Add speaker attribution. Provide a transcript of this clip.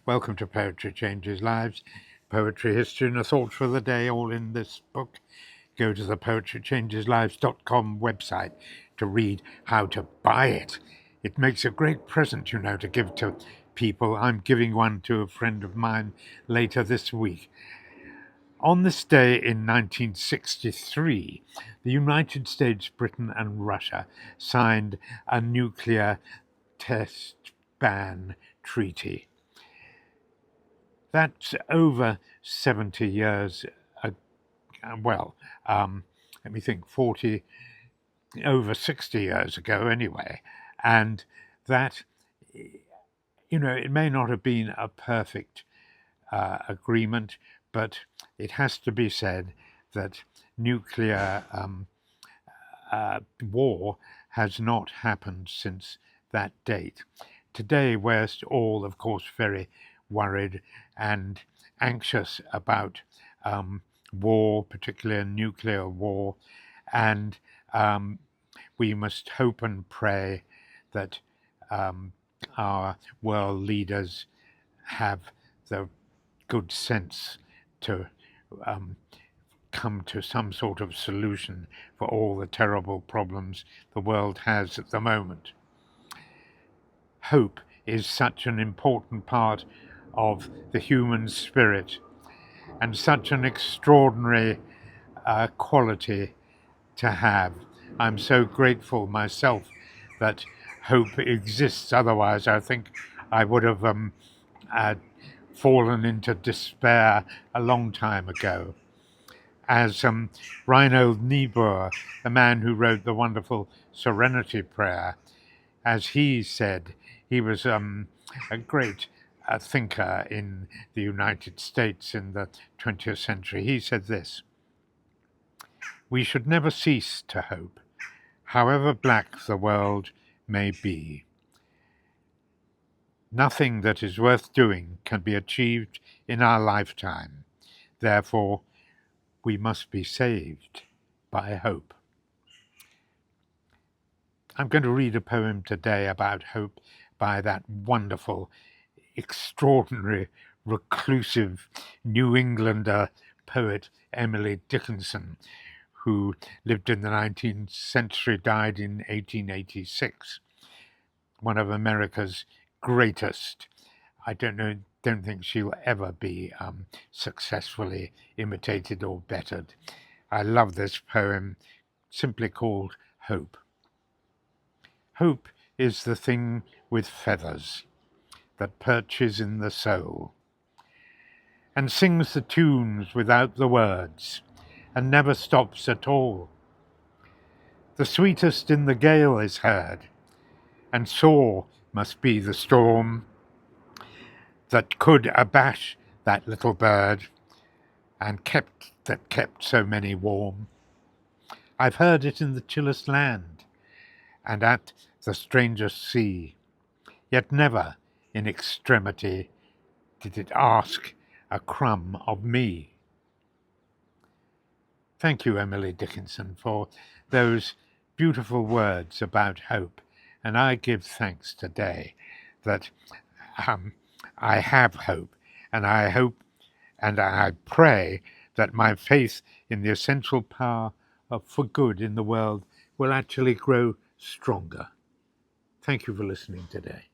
Speaker 1: Welcome to Poetry Changes Lives. Poetry, history and a thought for the day, all in this book. Go to the poetrychangeslives.com website to read how to buy it. It makes a great present, to give to people. I'm giving one to a friend of mine later this week. On this day in 1963, the United States, Britain and Russia signed a nuclear test ban treaty. That's over 70 years, let me think, over 60 years ago anyway. And that, it may not have been a perfect agreement, but it has to be said that nuclear war has not happened since that date. Today, we're all, of course, very worried and anxious about war, particularly nuclear war, and we must hope and pray that our world leaders have the good sense to come to some sort of solution for all the terrible problems the world has at the moment. Hope is such an important part of the human spirit and such an extraordinary quality to have. I'm so grateful myself that hope exists. Otherwise, I think I would have fallen into despair a long time ago. As Reinhold Niebuhr, the man who wrote the wonderful Serenity Prayer, as he said, he was a great thinker in the United States in the 20th century. He said this: "We should never cease to hope, however black the world may be. Nothing that is worth doing can be achieved in our lifetime. Therefore, we must be saved by hope." I'm going to read a poem today about hope by that wonderful, extraordinary, reclusive New Englander poet Emily Dickinson, who lived in the 19th century, died in 1886. One of America's greatest. I don't think she'll ever be successfully imitated or bettered. I love this poem, simply called Hope. Hope is the thing with feathers that perches in the soul, and sings the tunes without the words, and never stops at all. The sweetest in the gale is heard, and sore must be the storm that could abash that little bird, and kept so many warm. I've heard it in the chillest land, and at the strangest sea, yet never in extremity did it ask a crumb of me. Thank you, Emily Dickinson, for those beautiful words about hope. And I give thanks today that I have hope, and I hope and I pray that my faith in the essential power for good in the world will actually grow stronger. Thank you for listening today.